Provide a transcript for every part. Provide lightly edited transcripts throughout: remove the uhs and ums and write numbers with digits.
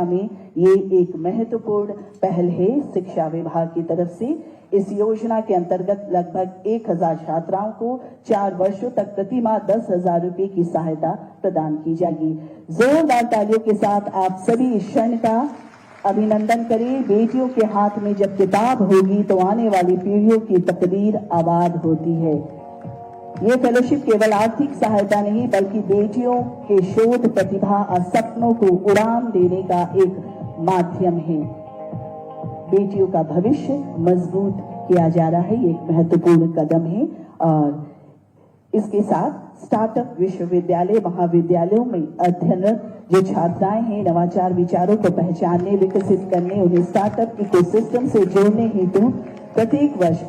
में ये एक महत्वपूर्ण पहल है शिक्षा विभाग की तरफ से। इस योजना के अंतर्गत लगभग 1000 छात्राओं को 4 वर्षों तक प्रति माह 10,000 रुपए की सहायता प्रदान की जाएगी। जोरदार तालियों के साथ आप सभी इस क्षण का अभिनंदन करें। बेटियों के हाथ में जब किताब होगी तो आने वाली पीढ़ियों की तकदीर आबाद होती है। ये फेलोशिप केवल आर्थिक सहायता नहीं बल्कि बेटियों के शोध प्रतिभा और सपनों को उड़ान देने का एक माध्यम है। बेटियों का भविष्य मजबूत किया जा रहा है, ये एक महत्वपूर्ण कदम है। और इसके साथ स्टार्टअप विश्वविद्यालय महाविद्यालयों में अध्ययनरत जो छात्राएं हैं, नवाचार विचारों को पहचानने, विकसित करने, उन्हें स्टार्टअप इकोसिस्टम से जोड़ने हेतु प्रत्येक वर्ष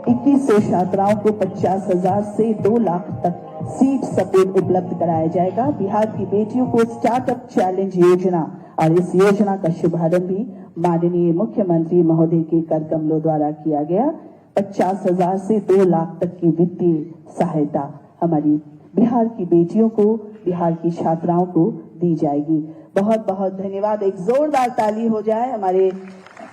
2100 छात्राओं को 50,000 से 2 लाख तक सीट सपोर्ट उपलब्ध कराया जाएगा। बिहार की बेटियों को स्टार्टअप चैलेंज योजना और इस योजना का शुभारंभ भी माननीय मुख्यमंत्री महोदय के कर कमलों द्वारा किया गया। 50,000 से 2 लाख तक की वित्तीय सहायता हमारी बिहार की बेटियों को, बिहार की छात्राओं को दी जाएगी। बहुत बहुत धन्यवाद। एक जोरदार ताली हो जाए हमारे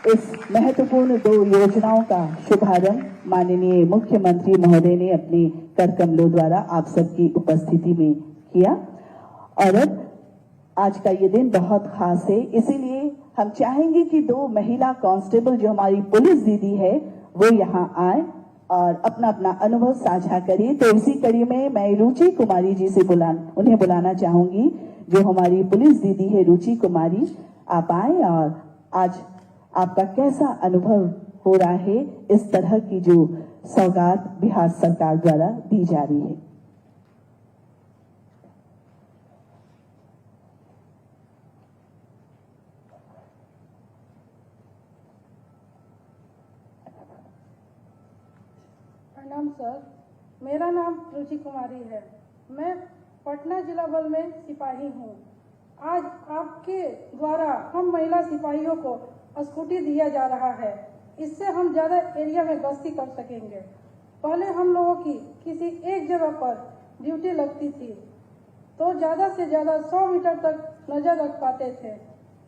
इस महत्वपूर्ण 2 योजनाओं का शुभारंभ माननीय मुख्यमंत्री महोदय ने अपने कर कमलों द्वारा आप सबकी उपस्थिति में किया। और अब आज का ये दिन बहुत खास है, इसीलिए हम चाहेंगे कि 2 महिला कांस्टेबल जो हमारी पुलिस दीदी है वो यहाँ आए और अपना अपना अनुभव साझा करें। तो इसी कड़ी में मैं रुचि कुमारी जी से उन्हें बुलाना चाहूंगी, जो हमारी पुलिस दीदी है रुचि कुमारी। आप आए और आज आपका कैसा अनुभव हो रहा है इस तरह की जो सौगात बिहार सरकार द्वारा दी जा रही है। प्रणाम सर, मेरा नाम रुचि कुमारी है। मैं पटना जिला बल में सिपाही हूँ। आज आपके द्वारा हम महिला सिपाहियों को स्कूटी दिया जा रहा है। इससे हम ज़्यादा एरिया में गश्ती कर सकेंगे। पहले हम लोगों की किसी एक जगह पर ड्यूटी लगती थी तो ज़्यादा से ज़्यादा 100 मीटर तक नज़र रख पाते थे।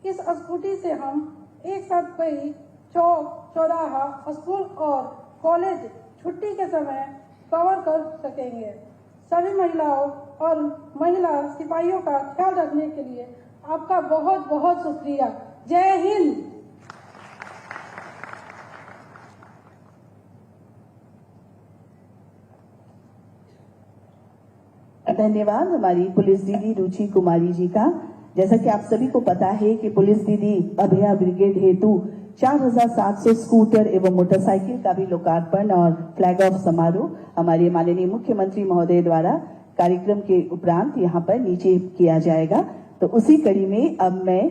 इस स्कूटी से हम एक साथ कई चौक, चौराहा, स्कूल और कॉलेज छुट्टी के समय कवर कर सकेंगे। सभी महिलाओं और महिला सिपाहियों का ख्याल रखने के लिए आपका बहुत बहुत शुक्रिया। जय हिंद। धन्यवाद हमारी पुलिस दीदी रुचि कुमारी जी का। जैसा कि आप सभी को पता है कि पुलिस दीदी अभया ब्रिगेड हेतु 4700 स्कूटर एवं मोटरसाइकिल का भी लोकार्पण और फ्लैग ऑफ समारोह हमारे माननीय मुख्यमंत्री महोदय द्वारा कार्यक्रम के उपरांत यहाँ पर नीचे किया जाएगा। तो उसी कड़ी में अब मैं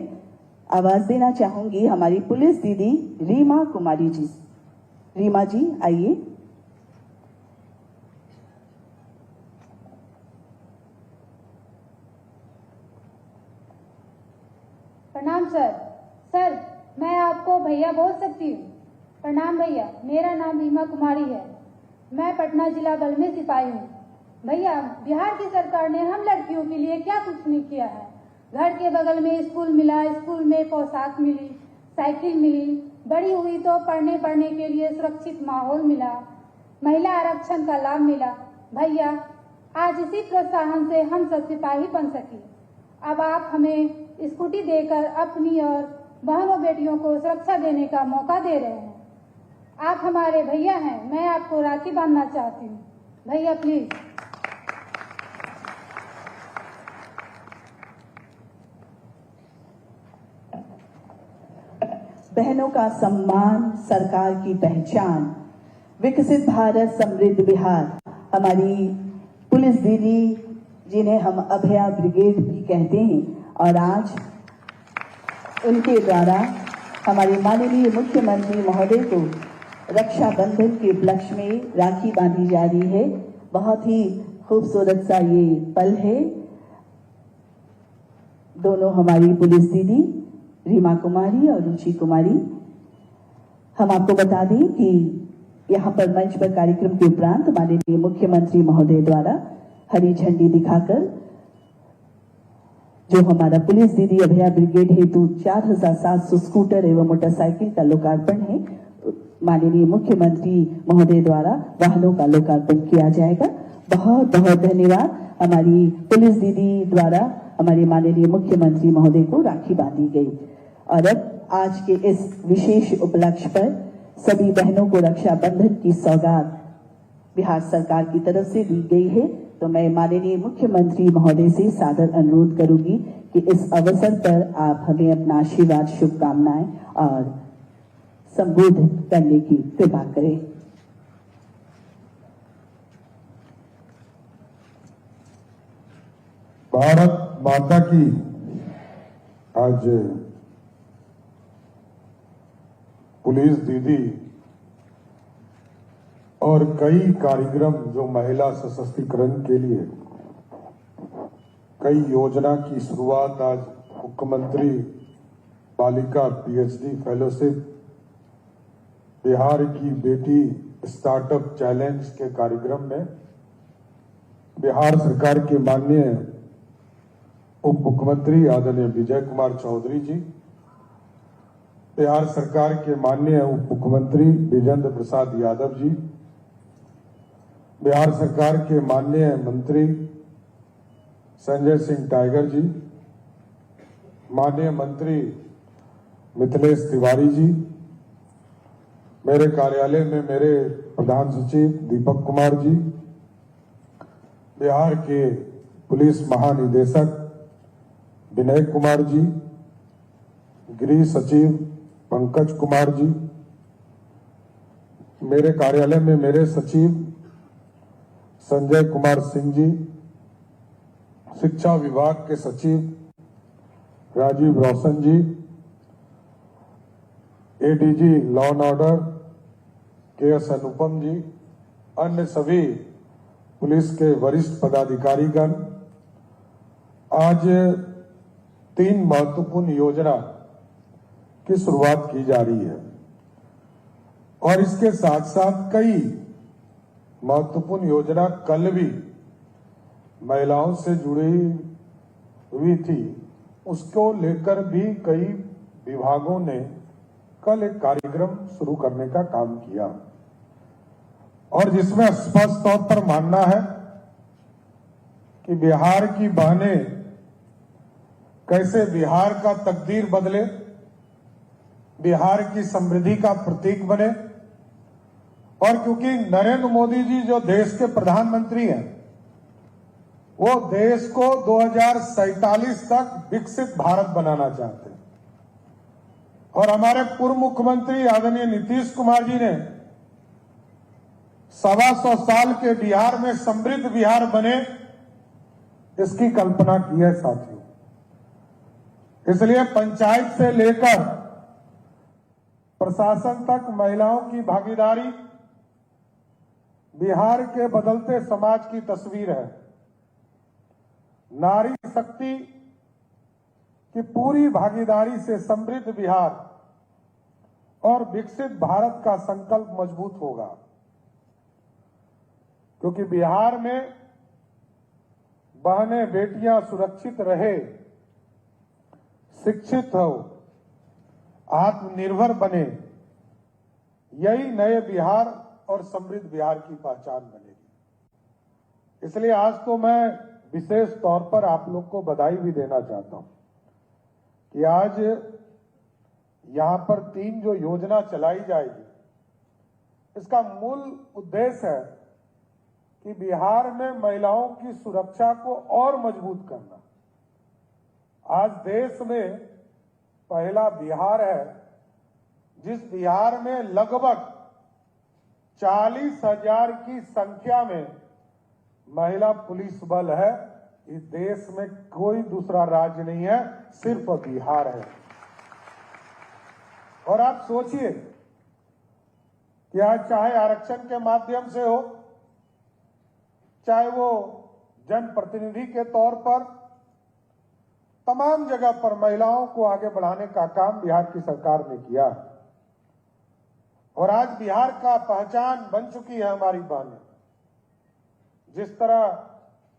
आवाज देना चाहूंगी हमारी पुलिस दीदी रीमा कुमारी जी। रीमा जी आइए। प्रणाम सर। सर, मैं आपको भैया बोल सकती हूँ? प्रणाम भैया, मेरा नाम रीमा कुमारी है। मैं पटना जिला बल में सिपाही हूँ। भैया, बिहार की सरकार ने हम लड़कियों के लिए क्या कुछ नहीं किया है। घर के बगल में स्कूल मिला, स्कूल में पोशाक मिली, साइकिल मिली, बड़ी हुई तो पढ़ने के लिए सुरक्षित माहौल मिला, महिला आरक्षण का लाभ मिला। भैया, आज इसी प्रोत्साहन से हम सब सिपाही बन सके। अब आप हमें स्कूटी देकर अपनी और बहनों बेटियों को सुरक्षा देने का मौका दे रहे हैं। आप हमारे भैया हैं, मैं आपको राखी बांधना चाहती हूँ। भैया प्लीज। बहनों का सम्मान सरकार की पहचान, विकसित भारत समृद्ध बिहार। हमारी पुलिस दीदी जिन्हें हम अभया ब्रिगेड भी कहते हैं, और आज उनके द्वारा हमारे माननीय मुख्यमंत्री महोदय को रक्षाबंधन के उपलक्ष्य में राखी बांधी जा रही है। बहुत ही खूबसूरत सा ये पल है। दोनों हमारी पुलिस दीदी रीमा कुमारी और रुचि कुमारी। हम आपको बता दें कि यहाँ पर मंच पर कार्यक्रम के उपरांत माननीय मुख्यमंत्री महोदय द्वारा हरी झंडी दिखाकर जो हमारा पुलिस दीदी अभया ब्रिगेड हेतु 4700 स्कूटर एवं मोटरसाइकिल का लोकार्पण है, माननीय मुख्यमंत्री महोदय द्वारा वाहनों का लोकार्पण किया जाएगा। बहुत बहुत धन्यवाद। हमारी पुलिस दीदी द्वारा हमारे माननीय मुख्यमंत्री महोदय को राखी बांधी गई। और अब आज के इस विशेष उपलक्ष्य पर सभी बहनों को रक्षाबंधन की सौगात बिहार सरकार की तरफ से दी गई है। तो मैं माननीय मुख्यमंत्री महोदय से सादर अनुरोध करूंगी कि इस अवसर पर आप हमें अपना आशीर्वाद, शुभकामनाएं और संबोधित करने की कृपा करें। भारत माता की आज पुलिस दीदी और कई कार्यक्रम जो महिला सशक्तिकरण के लिए कई योजना की शुरुआत आज मुख्यमंत्री बालिका पीएचडी फेलोशिप, बिहार की बेटी स्टार्टअप चैलेंज के कार्यक्रम में बिहार सरकार के माननीय उप मुख्यमंत्री आदरणीय विजय कुमार चौधरी जी, बिहार सरकार के माननीय उप मुख्यमंत्री विजेंद्र प्रसाद यादव जी, बिहार सरकार के माननीय मंत्री संजय सिंह टाइगर जी, माननीय मंत्री मिथिलेश तिवारी जी, मेरे कार्यालय में मेरे प्रधान सचिव दीपक कुमार जी, बिहार के पुलिस महानिदेशक विनय कुमार जी, गृह सचिव पंकज कुमार जी, मेरे कार्यालय में मेरे सचिव संजय कुमार सिंह जी, शिक्षा विभाग के सचिव Rajiv Roshan ji, ADG law and order K S. Anupam ji, अन्य सभी पुलिस के वरिष्ठ पदाधिकारीगण, आज 3 महत्वपूर्ण योजना की शुरुआत की जा रही है और इसके साथ साथ कई महत्वपूर्ण योजना कल भी महिलाओं से जुड़ी हुई थी, उसको लेकर भी कई विभागों ने कल एक कार्यक्रम शुरू करने का काम किया और जिसमें स्पष्ट तौर पर मानना है कि बिहार की बहनें कैसे बिहार का तकदीर बदले, बिहार की समृद्धि का प्रतीक बने। और क्योंकि नरेंद्र मोदी जी जो देश के प्रधानमंत्री हैं, वो देश को 2047 तक विकसित भारत बनाना चाहते हैं और हमारे पूर्व मुख्यमंत्री आदरणीय नीतीश कुमार जी ने 125 साल के बिहार में समृद्ध बिहार बने, इसकी कल्पना की है साथियों। इसलिए पंचायत से लेकर प्रशासन तक महिलाओं की भागीदारी बिहार के बदलते समाज की तस्वीर है। नारी शक्ति की पूरी भागीदारी से समृद्ध बिहार और विकसित भारत का संकल्प मजबूत होगा, क्योंकि बिहार में बहनें बेटियां सुरक्षित रहे, शिक्षित हो, आत्मनिर्भर बने, यही नए बिहार और समृद्ध बिहार की पहचान बनेगी। इसलिए आज तो मैं विशेष तौर पर आप लोग को बधाई भी देना चाहता हूं कि आज यहां पर 3 जो योजना चलाई जाएगी, इसका मूल उद्देश्य है कि बिहार में महिलाओं की सुरक्षा को और मजबूत करना। आज देश में पहला बिहार है जिस बिहार में लगभग 40,000 की संख्या में महिला पुलिस बल है। इस देश में कोई दूसरा राज्य नहीं है, सिर्फ बिहार है। और आप सोचिए कि आज चाहे आरक्षण के माध्यम से हो, चाहे वो जनप्रतिनिधि के तौर पर, तमाम जगह पर महिलाओं को आगे बढ़ाने का काम बिहार की सरकार ने किया और आज बिहार का पहचान बन चुकी है हमारी बहनें। जिस तरह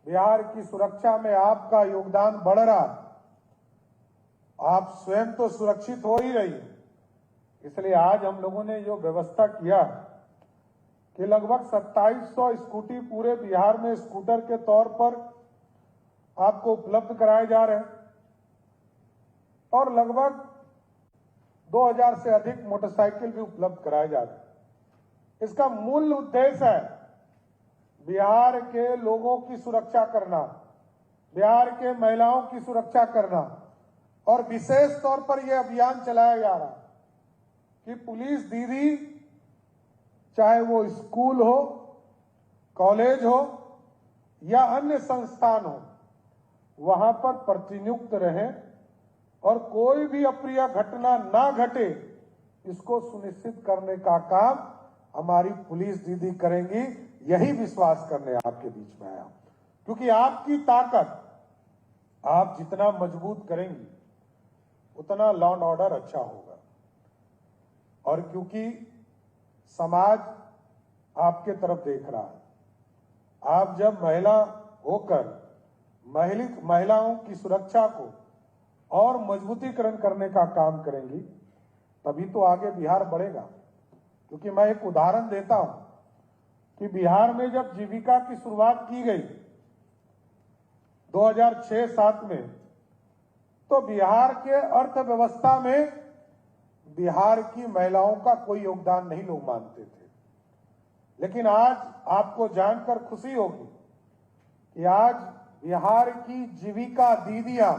बिहार की सुरक्षा में आपका योगदान बढ़ रहा, आप स्वयं तो सुरक्षित हो ही रही हैं। इसलिए आज हम लोगों ने जो व्यवस्था किया कि लगभग 2700 स्कूटी पूरे बिहार में स्कूटर के तौर पर आपको उपलब्ध कराए जा रहे हैं और लगभग 2000 से अधिक मोटरसाइकिल भी उपलब्ध कराए जा रहे हैं। इसका मूल उद्देश्य है बिहार के लोगों की सुरक्षा करना, बिहार के महिलाओं की सुरक्षा करना और विशेष तौर पर यह अभियान चलाया जा रहा है कि पुलिस दीदी चाहे वो स्कूल हो, कॉलेज हो या अन्य संस्थान हो, वहां पर प्रतिनियुक्त रहें और कोई भी अप्रिय घटना ना घटे, इसको सुनिश्चित करने का काम हमारी पुलिस दीदी करेंगी। यही विश्वास करने आपके बीच में आया, क्योंकि आपकी ताकत आप जितना मजबूत करेंगी उतना लॉ एंड ऑर्डर अच्छा होगा। और क्योंकि समाज आपके तरफ देख रहा है, आप जब महिला होकर महिलाओं की सुरक्षा को और मजबूतीकरण करने का काम करेंगी, तभी तो आगे बिहार बढ़ेगा। क्योंकि मैं एक उदाहरण देता हूं कि बिहार में जब जीविका की शुरुआत की गई 2006-7 में, तो बिहार के अर्थव्यवस्था में बिहार की महिलाओं का कोई योगदान नहीं लोग मानते थे। लेकिन आज आपको जानकर खुशी होगी कि आज बिहार की जीविका दीदियां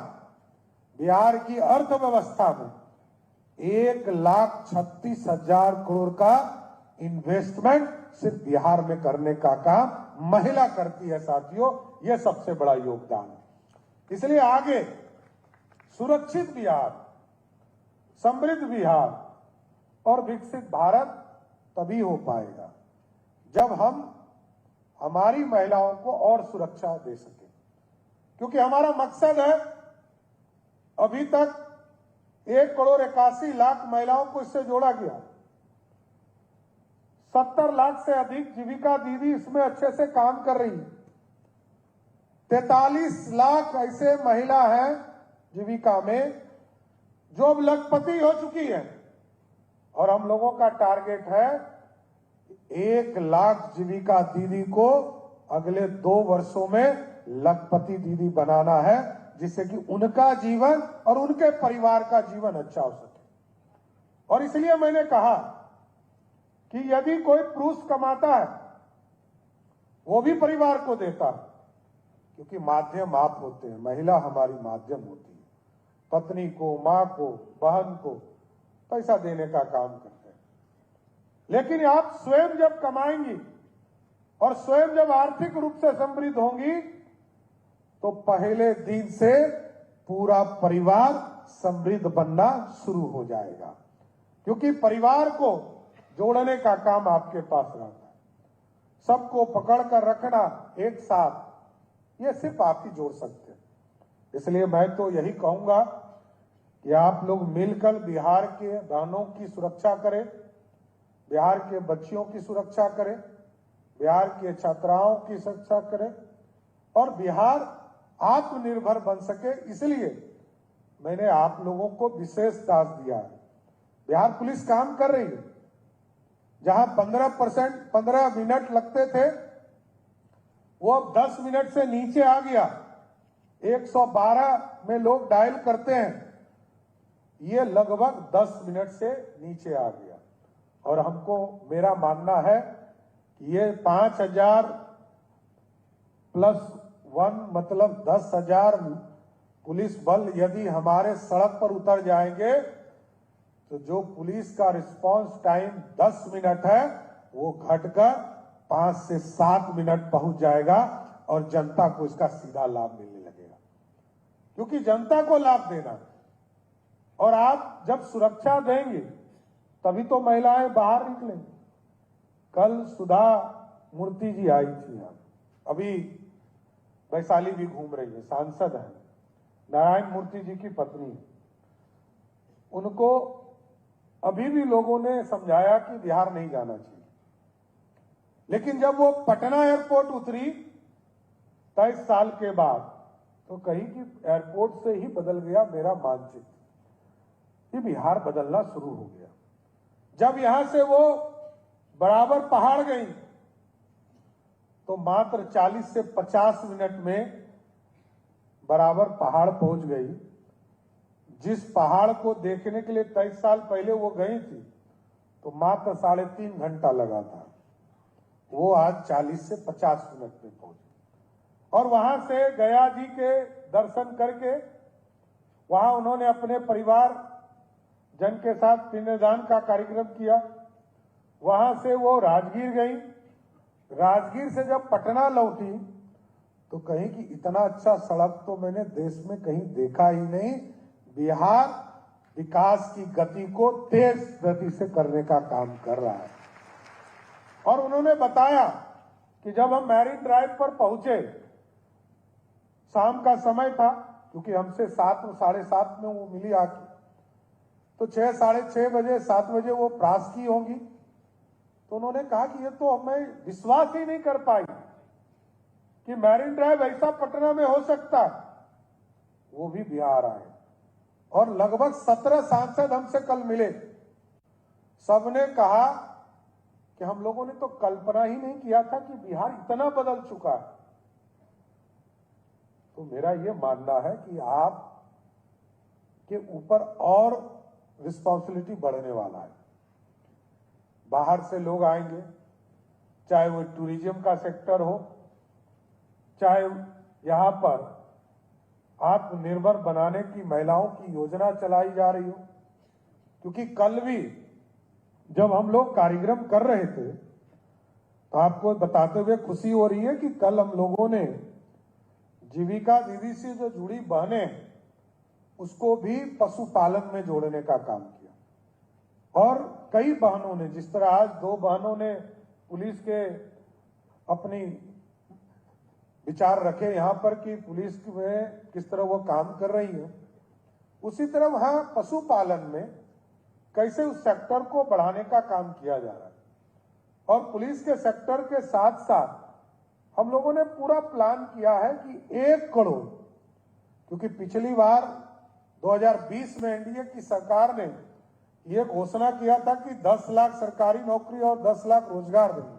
बिहार की अर्थव्यवस्था में 1,36,000 करोड़ का इन्वेस्टमेंट सिर्फ बिहार में करने का काम महिला करती है। साथियों, यह सबसे बड़ा योगदान है। इसलिए आगे सुरक्षित बिहार, समृद्ध बिहार और विकसित भारत तभी हो पाएगा जब हम हमारी महिलाओं को और सुरक्षा दे सकें। क्योंकि हमारा मकसद है, अभी तक 1,81,00,000 महिलाओं को इससे जोड़ा गया, 70 लाख से अधिक जीविका दीदी इसमें अच्छे से काम कर रही है, 43 लाख ऐसे महिला हैं जीविका में जो अब लखपति हो चुकी है। और हम लोगों का टारगेट है 1 लाख जीविका दीदी को अगले 2 वर्षों में लखपति दीदी बनाना है, जिससे कि उनका जीवन और उनके परिवार का जीवन अच्छा हो सके। और इसलिए मैंने कहा कि यदि कोई पुरुष कमाता है वो भी परिवार को देता है, क्योंकि माध्यम आप होते हैं, महिला हमारी माध्यम होती है, पत्नी को, मां को, बहन को पैसा देने का काम करते हैं। लेकिन आप स्वयं जब कमाएंगी और स्वयं जब आर्थिक रूप से समृद्ध होंगी, तो पहले दिन से पूरा परिवार समृद्ध बनना शुरू हो जाएगा। क्योंकि परिवार को जोड़ने का काम आपके पास रहता है, सबको पकड़ कर रखना एक साथ, ये सिर्फ आप ही जोड़ सकते हैं। इसलिए मैं तो यही कहूंगा कि आप लोग मिलकर बिहार के बहनों की सुरक्षा करें, बिहार के बच्चियों की सुरक्षा करें, बिहार के छात्राओं की सुरक्षा करें और बिहार आत्मनिर्भर बन सके। इसलिए मैंने आप लोगों को विशेष टास्क दिया है। बिहार पुलिस काम कर रही है, जहां 15 मिनट लगते थे वो अब 10 मिनट से नीचे आ गया। 112 में लोग डायल करते हैं, ये लगभग 10 मिनट से नीचे आ गया। और हमको, मेरा मानना है कि ये 5,000 + 1 मतलब 10,000 पुलिस बल यदि हमारे सड़क पर उतर जाएंगे, तो जो पुलिस का रिस्पांस टाइम 10 मिनट है वो घटकर 5 से 7 मिनट पहुंच जाएगा और जनता को इसका सीधा लाभ मिलने लगेगा। क्योंकि जनता को लाभ देना, और आप जब सुरक्षा देंगे तभी तो महिलाएं बाहर निकलेंगी। कल सुधा मूर्ति जी आई थी यहाँ, अभी वैशाली भी घूम रही है, सांसद है, नारायण मूर्ति जी की पत्नी। उनको अभी भी लोगों ने समझाया कि बिहार नहीं जाना चाहिए, लेकिन जब वो पटना एयरपोर्ट उतरी 23 साल के बाद, तो कहीं कि एयरपोर्ट से ही बदल गया मेरा मानचित्र। कि बिहार बदलना शुरू हो गया। जब यहां से वो बराबर पहाड़ गई तो मात्र 40 से 50 मिनट में बराबर पहाड़ पहुंच गई। जिस पहाड़ को देखने के लिए 23 साल पहले वो गई थी तो मात्र 3.5 घंटा लगा था, वो आज 40 से 50 मिनट में पहुंची। और वहां से गया जी के दर्शन करके वहां उन्होंने अपने परिवार जन के साथ पिंडदान का कार्यक्रम किया। वहां से वो राजगीर गई। राजगीर से जब पटना लौटी तो कहीं कि इतना अच्छा सड़क तो मैंने देश में कहीं देखा ही नहीं। बिहार विकास की गति को तेज गति से करने का काम कर रहा है। और उन्होंने बताया कि जब हम मैरिन ड्राइव पर पहुंचे, शाम का समय था, क्योंकि हमसे 7 साढ़े 7 में वो मिली आके, तो 6 साढ़े 6 बजे 7 बजे वो प्रास की होंगी। तो उन्होंने कहा कि ये तो हमें विश्वास ही नहीं कर पाई कि मैरिन ड्राइव ऐसा पटना में हो सकता है। वो भी बिहार आए और लगभग 17 सांसद हमसे कल मिले। सबने कहा कि हम लोगों ने तो कल्पना ही नहीं किया था कि बिहार इतना बदल चुका है। तो मेरा ये मानना है कि आप के ऊपर और रिस्पॉन्सिबिलिटी बढ़ने वाला है। बाहर से लोग आएंगे, चाहे वो टूरिज्म का सेक्टर हो, चाहे यहां पर आत्मनिर्भर बनाने की महिलाओं की योजना चलाई जा रही हो। क्योंकि कल भी जब हम लोग कार्यक्रम कर रहे थे तो आपको बताते हुए खुशी हो रही है कि कल हम लोगों ने जीविका दीदी से जो जुड़ी बहनें उसको भी पशुपालन में जोड़ने का काम किया। और कई बहनों ने, जिस तरह आज 2 बहनों ने पुलिस के अपनी विचार रखे यहां पर कि पुलिस में किस तरह वो काम कर रही है, उसी तरह वहां पशुपालन में कैसे उस सेक्टर को बढ़ाने का काम किया जा रहा है। और पुलिस के सेक्टर के साथ साथ हम लोगों ने पूरा प्लान किया है कि 1 करोड़, क्योंकि पिछली बार 2020 में एनडीए की सरकार ने यह घोषणा किया था कि 10 लाख सरकारी नौकरी और 10 लाख रोजगार देंगे।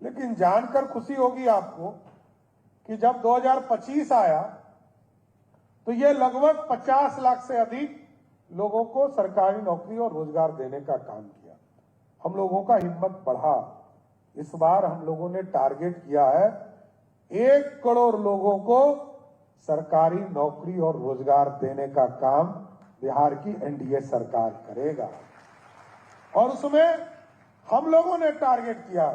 लेकिन जानकर खुशी होगी आपको कि जब 2025 आया तो यह लगभग 50 लाख से अधिक लोगों को सरकारी नौकरी और रोजगार देने का काम किया। हम लोगों का हिम्मत बढ़ा। इस बार हम लोगों ने टारगेट किया है 1 करोड़ लोगों को सरकारी नौकरी और रोजगार देने का काम बिहार की एनडीए सरकार करेगा। और उसमें हम लोगों ने टारगेट किया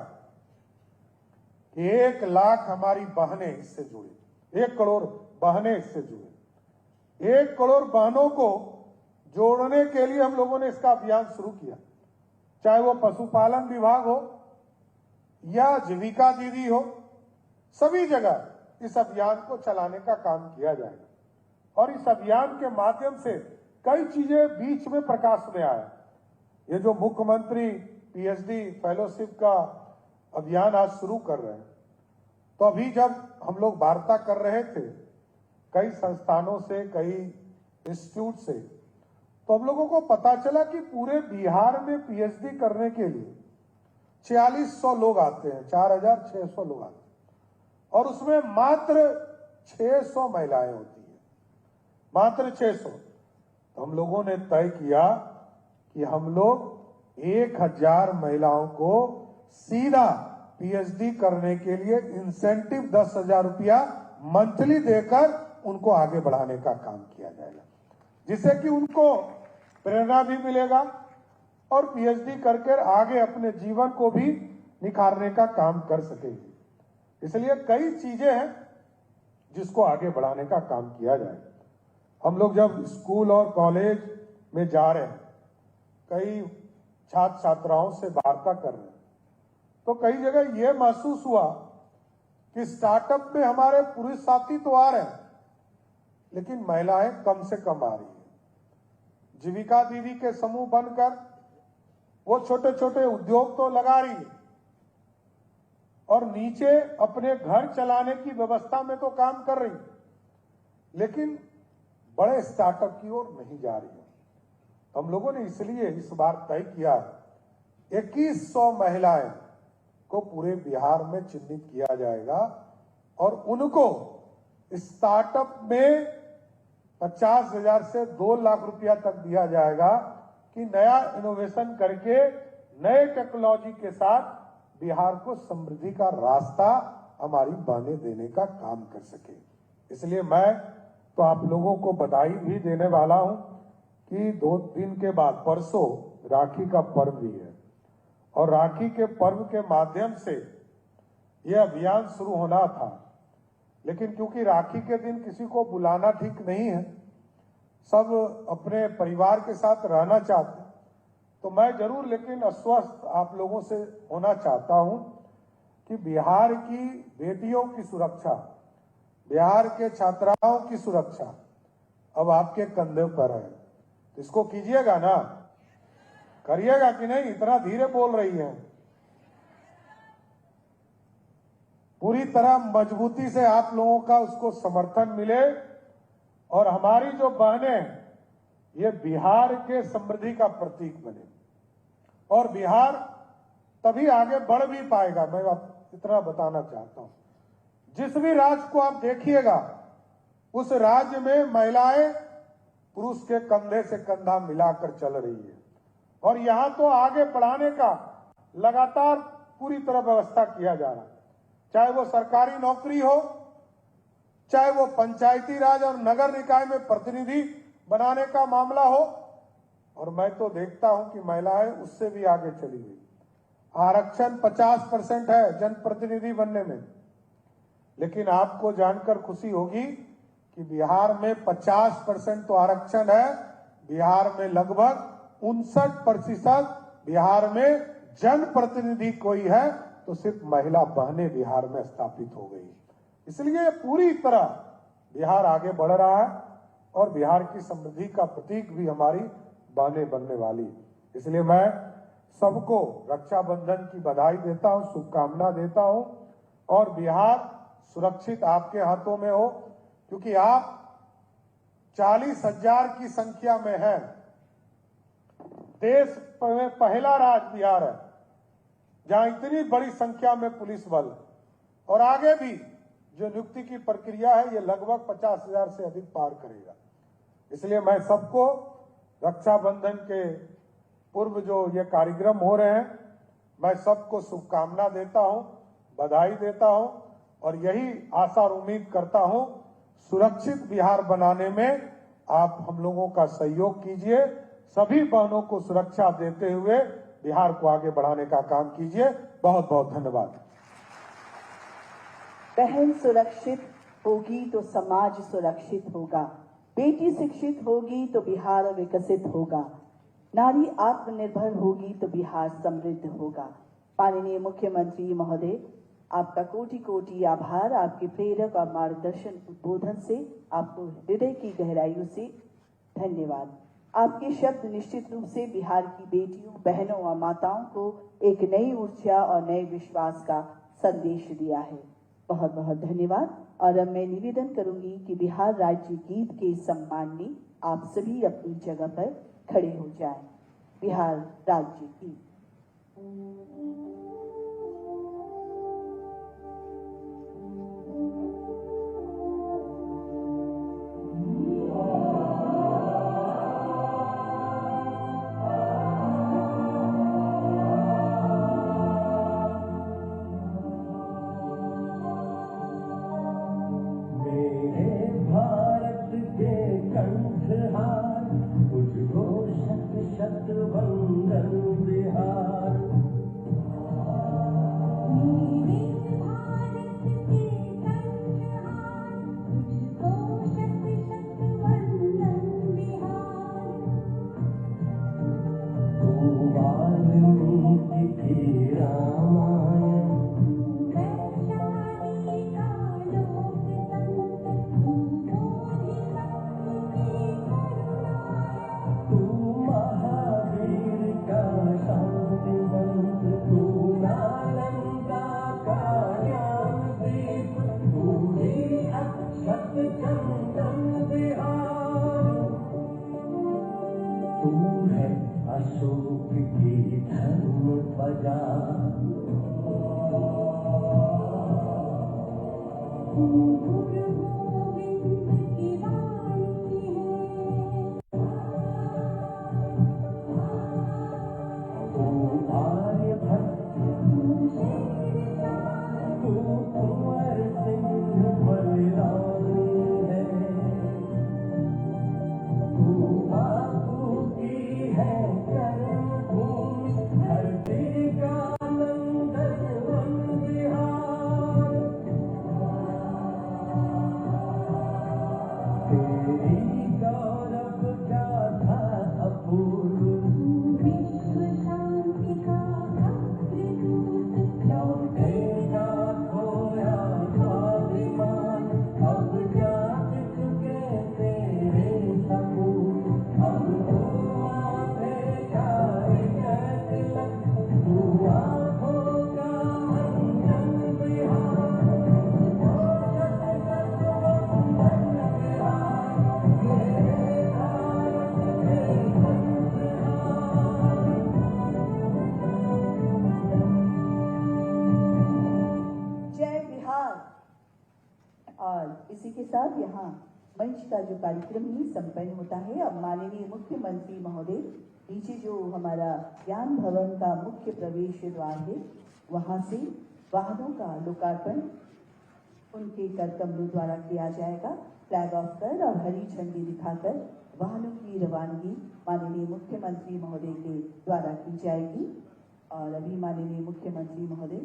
कि 1 लाख हमारी बहनें इससे जुड़ी, 1 करोड़ बहनें इससे जुड़ी। 1 करोड़ बहनों को जोड़ने के लिए हम लोगों ने इसका अभियान शुरू किया, चाहे वो पशुपालन विभाग हो या जीविका दीदी हो, सभी जगह इस अभियान को चलाने का काम किया जाएगा। और इस अभियान के माध्यम से कई चीजें बीच में प्रकाश में आया। ये जो मुख्यमंत्री पीएचडी फेलोशिप का अभियान आज शुरू कर रहे हैं, तो अभी जब हम लोग वार्ता कर रहे थे कई संस्थानों से, कई इंस्टीट्यूट से, तो हम लोगों को पता चला कि पूरे बिहार में पीएचडी करने के लिए 4600 लोग आते हैं, 4600 लोग आते हैं, और उसमें मात्र 600 महिलाएं होती हैं, मात्र 600। तो हम लोगों ने तय किया कि हम लोग 1000 महिलाओं को सीधा पीएचडी करने के लिए इंसेंटिव 10,000 रुपया मंथली देकर उनको आगे बढ़ाने का काम किया जाएगा, जिससे कि उनको प्रेरणा भी मिलेगा और पीएचडी करके आगे अपने जीवन को भी निखारने का काम कर सकेंगे। इसलिए कई चीजें हैं जिसको आगे बढ़ाने का काम किया जाए। हम लोग जब स्कूल और कॉलेज में जा रहे हैं, कई छात्र छात्राओं से वार्ता कर रहे हैं, तो कई जगह यह महसूस हुआ कि स्टार्टअप में हमारे पुरुष साथी तो आ रहे हैं लेकिन महिलाएं कम से कम आ रही है। जीविका दीदी के समूह बनकर वो छोटे छोटे उद्योग तो लगा रही है और नीचे अपने घर चलाने की व्यवस्था में तो काम कर रही है, लेकिन बड़े स्टार्टअप की ओर नहीं जा रही है। हम लोगों ने इसलिए इस बार तय किया 2100 महिलाएं को पूरे बिहार में चिन्हित किया जाएगा और उनको स्टार्टअप में 50,000 से 2 लाख रुपया तक दिया जाएगा कि नया इनोवेशन करके नए टेक्नोलॉजी के साथ बिहार को समृद्धि का रास्ता हमारी बहनें देने का काम कर सके। इसलिए मैं तो आप लोगों को बधाई भी देने वाला हूं कि 2 दिन के बाद परसों राखी का पर्व भी है और राखी के पर्व के माध्यम से यह अभियान शुरू होना था, लेकिन क्योंकि राखी के दिन किसी को बुलाना ठीक नहीं है, सब अपने परिवार के साथ रहना चाहते हैं, तो मैं जरूर लेकिन आश्वस्त आप लोगों से होना चाहता हूं कि बिहार की बेटियों की सुरक्षा, बिहार के छात्राओं की सुरक्षा अब आपके कंधे पर है। इसको कीजिएगा ना, करिएगा कि नहीं? इतना धीरे बोल रही हैं। पूरी तरह मजबूती से आप लोगों का उसको समर्थन मिले और हमारी जो बहनें ये बिहार के समृद्धि का प्रतीक बने और बिहार तभी आगे बढ़ भी पाएगा। मैं आप इतना बताना चाहता हूं, जिस भी राज्य को आप देखिएगा उस राज्य में महिलाएं पुरुष के कंधे से कंधा मिलाकर चल रही है और यहां तो आगे बढ़ाने का लगातार पूरी तरह व्यवस्था किया जा रहा है, चाहे वो सरकारी नौकरी हो, चाहे वो पंचायती राज और नगर निकाय में प्रतिनिधि बनाने का मामला हो। और मैं तो देखता हूं कि महिलाएं उससे भी आगे चली गई। आरक्षण 50% है जनप्रतिनिधि बनने में, लेकिन आपको जानकर खुशी होगी कि बिहार में 50% तो आरक्षण है, बिहार में लगभग 59% बिहार में जनप्रतिनिधि कोई है तो सिर्फ महिला बहनें बिहार में स्थापित हो गई। इसलिए पूरी तरह बिहार आगे बढ़ रहा है और बिहार की समृद्धि का प्रतीक भी हमारी बहनें बनने वाली। इसलिए मैं सबको रक्षाबंधन की बधाई देता हूं, शुभकामना देता हूं और बिहार सुरक्षित आपके हाथों में हो, क्योंकि आप 40,000 की संख्या में हैं। देश में पहला राज्य बिहार है जहां इतनी बड़ी संख्या में पुलिस बल, और आगे भी जो नियुक्ति की प्रक्रिया है ये लगभग 50,000 से अधिक पार करेगा। इसलिए मैं सबको रक्षाबंधन के पूर्व जो ये कार्यक्रम हो रहे हैं, मैं सबको शुभकामना देता हूं, बधाई देता हूं और यही आशा और उम्मीद करता हूं सुरक्षित बिहार बनाने में आप हम लोगों का सहयोग कीजिए। सभी बहनों को सुरक्षा देते हुए बिहार को आगे बढ़ाने का काम कीजिए। बहुत बहुत धन्यवाद। बहन सुरक्षित होगी तो समाज सुरक्षित होगा, बेटी शिक्षित होगी तो बिहार विकसित होगा, नारी आत्मनिर्भर होगी तो बिहार समृद्ध होगा। माननीय मुख्यमंत्री महोदय, आपका कोटि कोटि आभार। आपके प्रेरक और मार्गदर्शन उद्बोधन से आपको हृदय की गहराइयों से धन्यवाद। आपके शब्द निश्चित रूप से बिहार की बेटियों, बहनों और माताओं को एक नई ऊर्जा और नए विश्वास का संदेश दिया है। बहुत बहुत धन्यवाद। और अब मैं निवेदन करूंगी कि बिहार राज्य गीत के सम्मान में आप सभी अपनी जगह पर खड़े हो जाएं। बिहार राज्य गीत। शत वंदन बिहार। मेरे भारत के कंठहार, तुझको शत शत वंदन बिहार। तू वाल्मीकि की रामायण, वैशाली का लोकतंत्र, तू बोधिसत्व की करुणाय। तू महावीर का शांति मंत्र, तू नालंदा का ज्ञान दीप, तू ही अक्षत चंदन बिहार। तू अशोक की धर्म ध्वजा गुरु गोविंद की वाणी है तू आर्यभट्ट तू शेरशाह तू कुंवर सिंह बलिरानी है तू बापू की है कर्मभूमि धरती का नंदन वन विहार तेरी गौरव गाथा अपूर्व विश्व शांति का अग्रदूत लौटेगा खोया स्वाभिमान अब जाग चुके तेरे सपूत अब तो माथे का तिलक तू आँखों का अंजन विहार जय बिहार। और इसी के साथ यहाँ मंच का जो कार्यक्रम ही संपन्न होता है। अब माननीय मुख्यमंत्री महोदय नीचे जो हमारा ज्ञान भवन का मुख्य प्रवेश द्वार है वहां से वाहनों का लोकार्पण उनके कर कमलों द्वारा किया जाएगा। फ्लैग ऑफ कर और हरी झंडी दिखाकर वाहनों की रवानगी माननीय मुख्यमंत्री महोदय के द्वारा की जाएगी। और अभी माननीय मुख्यमंत्री महोदय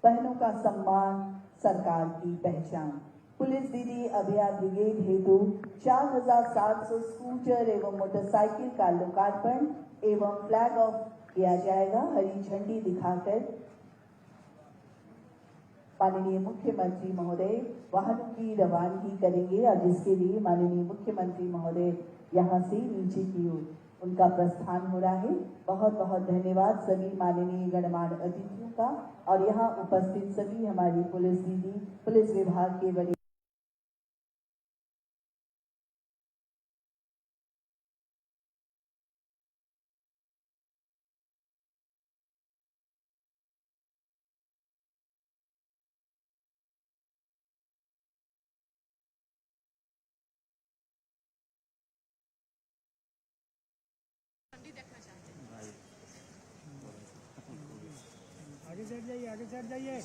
बहनों का सम्मान सरकार की पहचान। पुलिस दीदी अभया ब्रिगेड हेतु 4700 स्कूटर एवं मोटरसाइकिल का लोकार्पण एवं फ्लैग ऑफ किया जाएगा। हरी झंडी दिखाकर माननीय मुख्यमंत्री महोदय वाहनों की रवानगी करेंगे और जिसके लिए माननीय मुख्यमंत्री महोदय यहाँ से नीचे की ओर उनका प्रस्थान हो रहा है। बहुत बहुत धन्यवाद सभी माननीय गणमान्य अतिथियों का और यहाँ उपस्थित सभी हमारी पुलिस दीदी, पुलिस विभाग के बड़े आगे चढ़ जाइए, आगे चढ़ जाइए।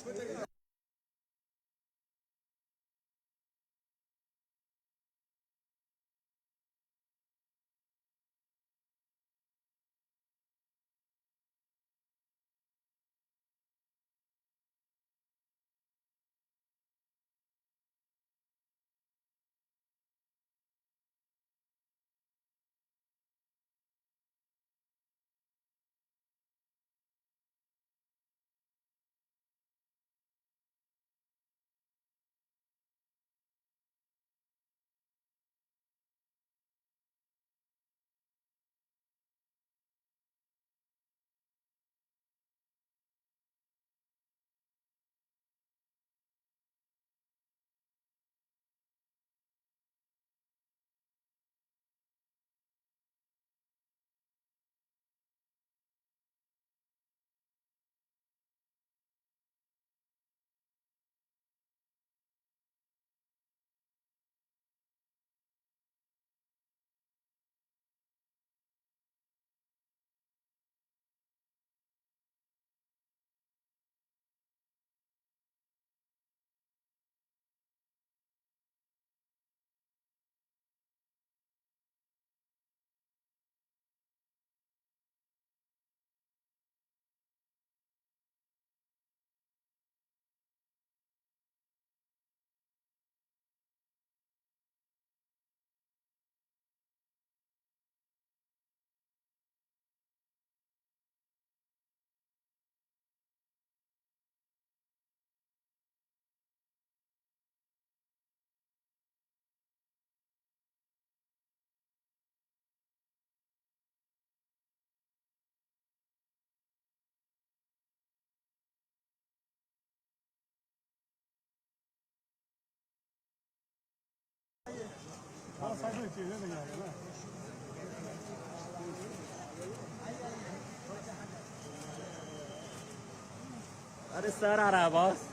अरे सर आ रहा है बॉस।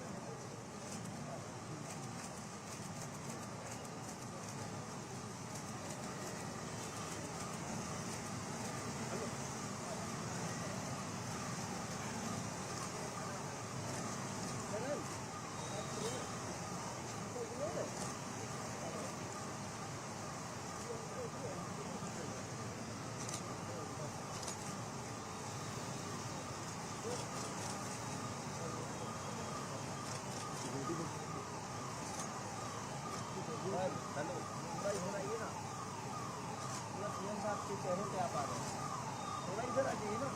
हेलो भाई हो रही है ना, सीएम साहब के चेहरे पे आप आ रहे हैं, थोड़ा इधर आ जाइए ना।